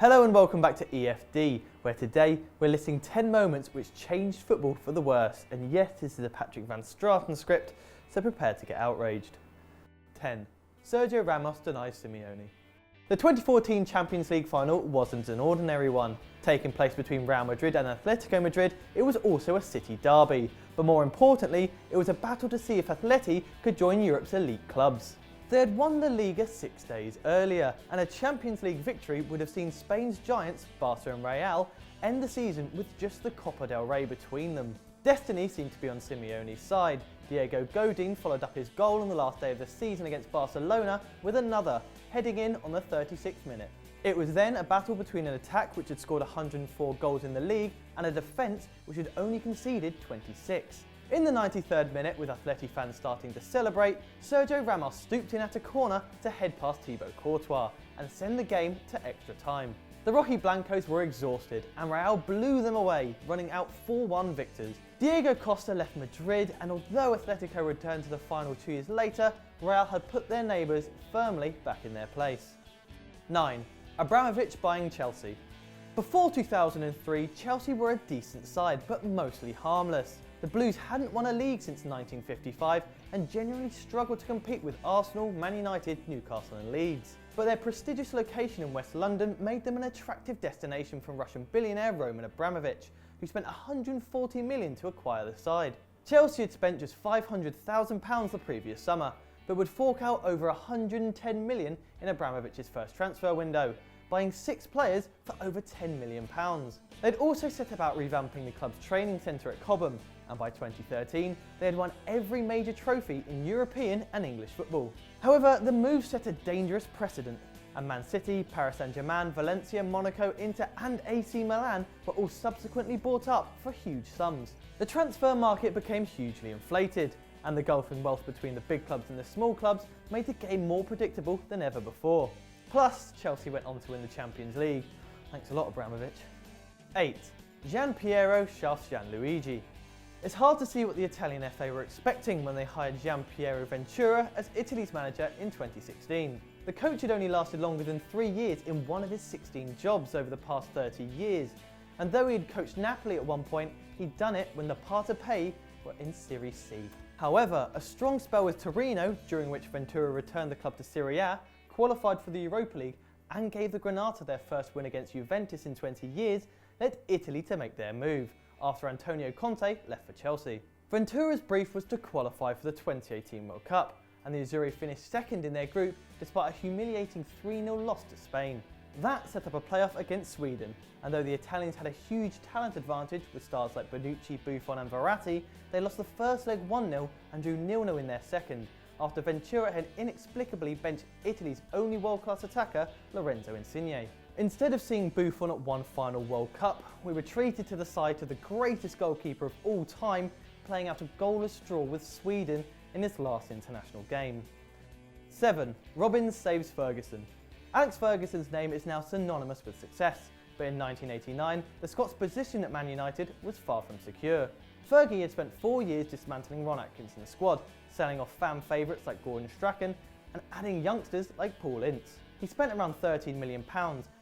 Hello and welcome back to EFD, where today we're listing 10 moments which changed football for the worse. And yes, this is a Patrick Van Straten script, so prepare to get outraged. 10. Sergio Ramos denies Simeone. The 2014 Champions League final wasn't an ordinary one. Taking place between Real Madrid and Atletico Madrid, it was also a city derby. But more importantly, it was a battle to see if Atleti could join Europe's elite clubs. They had won La Liga 6 days earlier, and a Champions League victory would have seen Spain's giants, Barca and Real, end the season with just the Copa del Rey between them. Destiny seemed to be on Simeone's side. Diego Godin followed up his goal on the last day of the season against Barcelona with another, heading in on the 36th minute. It was then a battle between an attack which had scored 104 goals in the league and a defence which had only conceded 26. In the 93rd minute, with Atleti fans starting to celebrate, Sergio Ramos stooped in at a corner to head past Thibaut Courtois and send the game to extra time. The Rojiblancos were exhausted and Real blew them away, running out 4-1 victors. Diego Costa left Madrid, and although Atletico returned to the final 2 years later, Real had put their neighbours firmly back in their place. 9. Abramovich buying Chelsea. Before 2003, Chelsea were a decent side, but mostly harmless. The Blues hadn't won a league since 1955 and genuinely struggled to compete with Arsenal, Man United, Newcastle and Leeds. But their prestigious location in West London made them an attractive destination for Russian billionaire Roman Abramovich, who spent £140 million to acquire the side. Chelsea had spent just £500,000 the previous summer, but would fork out over £110 million in Abramovich's first transfer window, buying 6 players for over £10 million. They'd also set about revamping the club's training centre at Cobham, and by 2013 they had won every major trophy in European and English football. However, the move set a dangerous precedent, and Man City, Paris Saint-Germain, Valencia, Monaco, Inter and AC Milan were all subsequently bought up for huge sums. The transfer market became hugely inflated, and the gulf in wealth between the big clubs and the small clubs made the game more predictable than ever before. Plus, Chelsea went on to win the Champions League. Thanks a lot, Abramovich. 8. Gian Piero shafts Gianluigi. It's hard to see what the Italian FA were expecting when they hired Gian Piero Ventura as Italy's manager in 2016. The coach had only lasted longer than 3 years in one of his 16 jobs over the past 30 years, and though he had coached Napoli at one point, he'd done it when the Parta Pei were in Serie C. However, a strong spell with Torino, during which Ventura returned the club to Serie A, qualified for the Europa League and gave the Granata their first win against Juventus in 20 years, led Italy to make their move, after Antonio Conte left for Chelsea. Ventura's brief was to qualify for the 2018 World Cup, and the Azzurri finished second in their group despite a humiliating 3-0 loss to Spain. That set up a playoff against Sweden, and though the Italians had a huge talent advantage with stars like Bonucci, Buffon and Verratti, they lost the first leg 1-0 and drew 0-0 in their second, after Ventura had inexplicably benched Italy's only world-class attacker, Lorenzo Insigne. Instead of seeing Buffon at one final World Cup, we retreated to the side of the greatest goalkeeper of all time, playing out a goalless draw with Sweden in his last international game. 7. Robins saves Ferguson. Alex Ferguson's name is now synonymous with success, but in 1989, the Scots' position at Man United was far from secure. Fergie had spent 4 years dismantling Ron Atkinson's squad, selling off fan favourites like Gordon Strachan and adding youngsters like Paul Ince. He spent around £13 million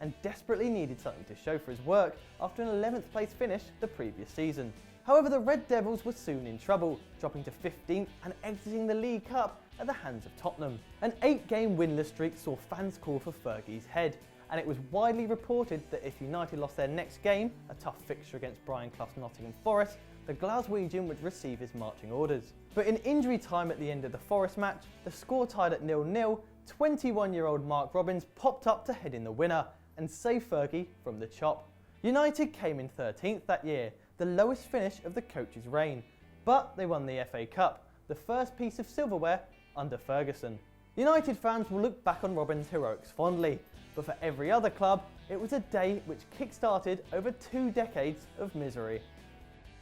and desperately needed something to show for his work after an 11th place finish the previous season. However, the Red Devils were soon in trouble, dropping to 15th and exiting the League Cup at the hands of Tottenham. An 8-game winless streak saw fans call for Fergie's head, and it was widely reported that if United lost their next game, a tough fixture against Brian Clough's Nottingham Forest, the Glaswegian would receive his marching orders. But in injury time at the end of the Forest match, the score tied at 0-0, 21-year-old Mark Robins popped up to head in the winner and save Fergie from the chop. United came in 13th that year, the lowest finish of the coach's reign, but they won the FA Cup, the first piece of silverware under Ferguson. United fans will look back on Robins' heroics fondly, but for every other club, it was a day which kick-started over 2 decades of misery.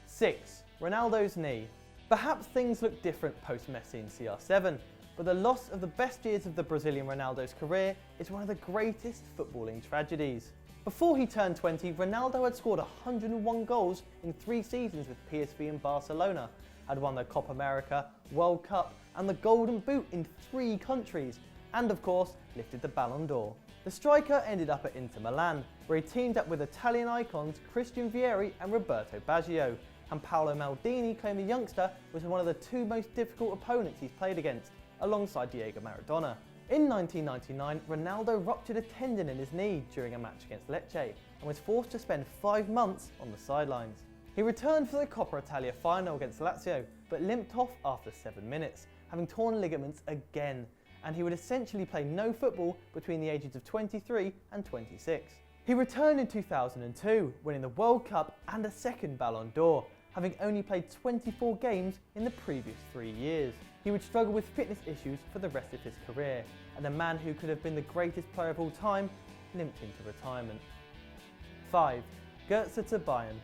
6. Ronaldo's knee. Perhaps things look different post-Messi in CR7, but the loss of the best years of the Brazilian Ronaldo's career is one of the greatest footballing tragedies. Before he turned 20, Ronaldo had scored 101 goals in 3 seasons with PSV and Barcelona, had won the Copa America, World Cup and the Golden Boot in 3 countries, and of course lifted the Ballon d'Or. The striker ended up at Inter Milan, where he teamed up with Italian icons Christian Vieri and Roberto Baggio, and Paolo Maldini claimed the youngster was one of the two most difficult opponents he's played against, alongside Diego Maradona. In 1999, Ronaldo ruptured a tendon in his knee during a match against Lecce and was forced to spend 5 months on the sidelines. He returned for the Coppa Italia final against Lazio, but limped off after 7 minutes, having torn ligaments again, and he would essentially play no football between the ages of 23 and 26. He returned in 2002, winning the World Cup and a second Ballon d'Or, having only played 24 games in the previous 3 years. He would struggle with fitness issues for the rest of his career, and the man who could have been the greatest player of all time limped into retirement. 5. Gretna to Bayern.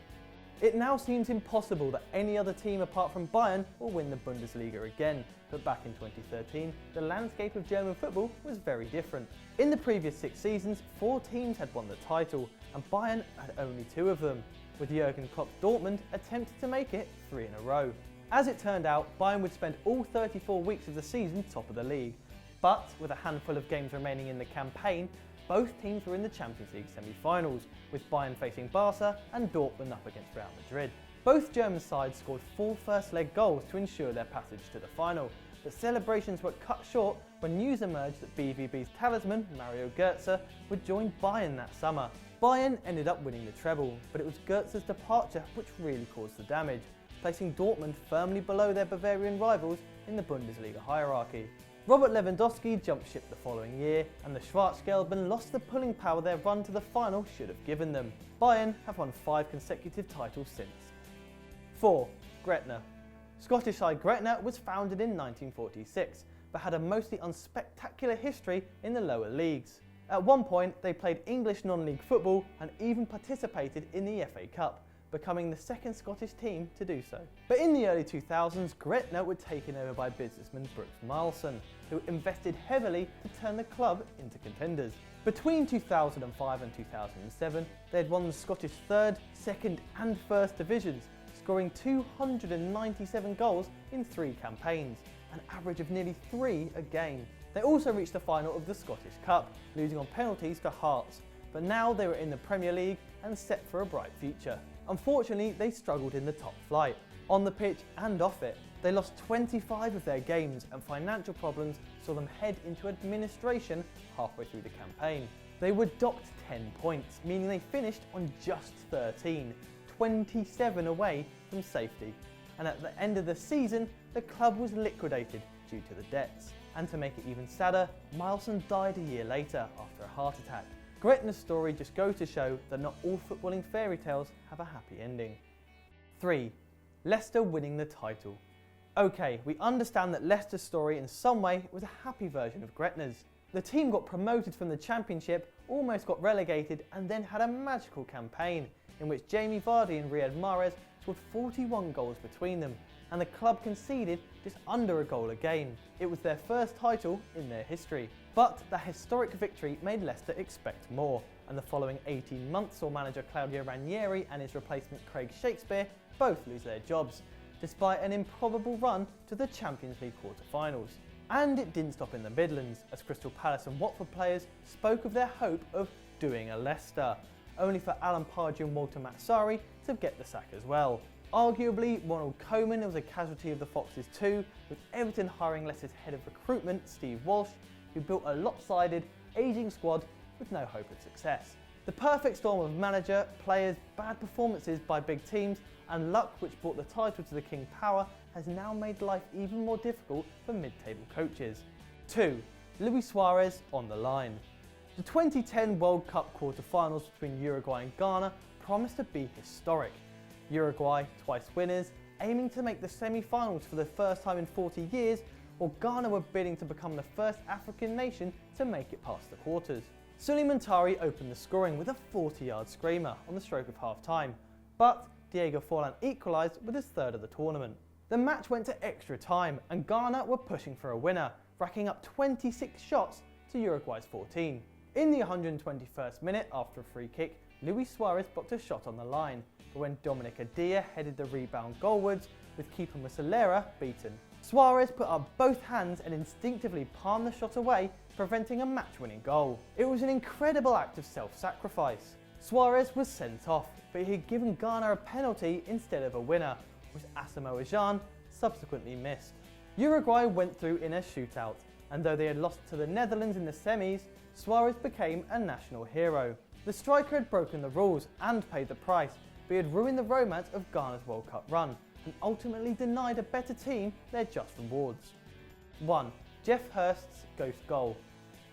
It now seems impossible that any other team apart from Bayern will win the Bundesliga again, but back in 2013, the landscape of German football was very different. In the previous 6 seasons, 4 teams had won the title, and Bayern had only 2 of them, with Jurgen Klopp's Dortmund attempted to make it 3 in a row. As it turned out, Bayern would spend all 34 weeks of the season top of the league, but with a handful of games remaining in the campaign, both teams were in the Champions League semi-finals, with Bayern facing Barca and Dortmund up against Real Madrid. Both German sides scored 4 first-leg goals to ensure their passage to the final, but celebrations were cut short when news emerged that BVB's talisman, Mario Götze, would join Bayern that summer. Bayern ended up winning the treble, but it was Götze's departure which really caused the damage, placing Dortmund firmly below their Bavarian rivals in the Bundesliga hierarchy. Robert Lewandowski jumped ship the following year, and the Schwarzgelben lost the pulling power their run to the final should have given them. Bayern have won 5 consecutive titles since. 4. Gretna. Scottish side Gretna was founded in 1946, but had a mostly unspectacular history in the lower leagues. At one point, they played English non-league football and even participated in the FA Cup, becoming the second Scottish team to do so. But in the early 2000s, Gretna were taken over by businessman Brooks Milson, who invested heavily to turn the club into contenders. Between 2005 and 2007, they had won the Scottish 3rd, 2nd and 1st divisions, scoring 297 goals in 3 campaigns, an average of nearly 3 a game. They also reached the final of the Scottish Cup, losing on penalties to Hearts, but now they were in the Premier League and set for a bright future. Unfortunately, they struggled in the top flight, on the pitch and off it. They lost 25 of their games, and financial problems saw them head into administration halfway through the campaign. They were docked 10 points, meaning they finished on just 13, 27 away from safety. And at the end of the season, the club was liquidated due to the debts. And to make it even sadder, Milson died a year later after a heart attack. Gretna's story just goes to show that not all footballing fairy tales have a happy ending. 3. Leicester winning the title. Okay, we understand that Leicester's story in some way was a happy version of Gretna's. The team got promoted from the Championship, almost got relegated, and then had a magical campaign in which Jamie Vardy and Riyad Mahrez scored 41 goals between them, and the club conceded just under a goal a game. It was their first title in their history. But the historic victory made Leicester expect more, and the following 18 months saw manager Claudio Ranieri and his replacement Craig Shakespeare both lose their jobs, despite an improbable run to the Champions League quarter-finals. And it didn't stop in the Midlands, as Crystal Palace and Watford players spoke of their hope of doing a Leicester, only for Alan Pardew and Walter Matsari to get the sack as well. Arguably, Ronald Koeman was a casualty of the Foxes too, with Everton hiring Leicester's head of recruitment, Steve Walsh, who built a lopsided, ageing squad with no hope of success. The perfect storm of manager, players, bad performances by big teams, and luck which brought the title to the King Power has now made life even more difficult for mid-table coaches. 2. Luis Suarez on the line. The 2010 World Cup quarter-finals between Uruguay and Ghana promised to be historic. Uruguay, twice winners, aiming to make the semi-finals for the first time in 40 years, while Ghana were bidding to become the first African nation to make it past the quarters. Suleiman Tari opened the scoring with a 40-yard screamer on the stroke of half-time, but Diego Forlan equalised with his 3rd of the tournament. The match went to extra time, and Ghana were pushing for a winner, racking up 26 shots to Uruguay's 14. In the 121st minute, after a free kick, Luis Suarez blocked a shot on the line, but when Dominic Adia headed the rebound goalwards, with keeper Muslera beaten. Suarez put up both hands and instinctively palmed the shot away preventing a match-winning goal. It was an incredible act of self-sacrifice. Suarez was sent off, but he had given Ghana a penalty instead of a winner, which Asamoah Gyan subsequently missed. Uruguay went through in a shootout, and though they had lost to the Netherlands in the semis, Suarez became a national hero. The striker had broken the rules and paid the price, but he had ruined the romance of Ghana's World Cup run, and ultimately denied a better team their just rewards. 1. Geoff Hurst's ghost goal.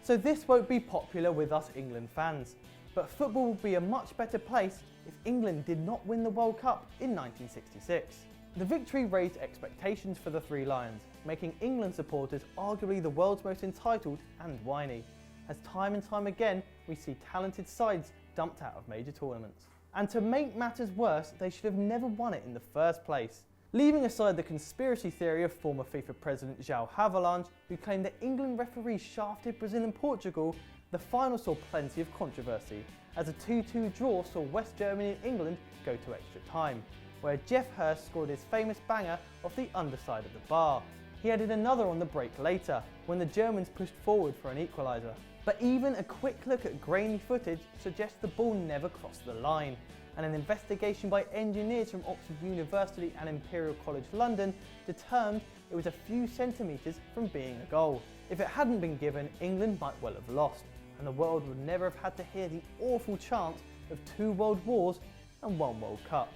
So this won't be popular with us England fans, but football would be a much better place if England did not win the World Cup in 1966. The victory raised expectations for the Three Lions, making England supporters arguably the world's most entitled and whiny, as time and time again we see talented sides dumped out of major tournaments. And to make matters worse, they should have never won it in the first place. Leaving aside the conspiracy theory of former FIFA president João Havelange, who claimed that England referees shafted Brazil and Portugal, the final saw plenty of controversy, as a 2-2 draw saw West Germany and England go to extra time, where Geoff Hurst scored his famous banger off the underside of the bar. He added another on the break later, when the Germans pushed forward for an equaliser. But even a quick look at grainy footage suggests the ball never crossed the line, and an investigation by engineers from Oxford University and Imperial College London determined it was a few centimetres from being a goal. If it hadn't been given, England might well have lost, and the world would never have had to hear the awful chant of 2 world wars and 1 World Cup.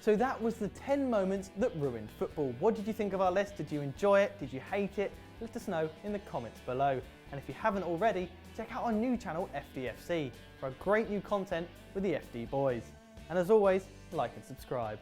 So that was the 10 moments that ruined football. What did you think of our list? Did you enjoy it? Did you hate it? Let us know in the comments below. And if you haven't already, check out our new channel FDFC for great new content with the FD boys. And as always, like and subscribe.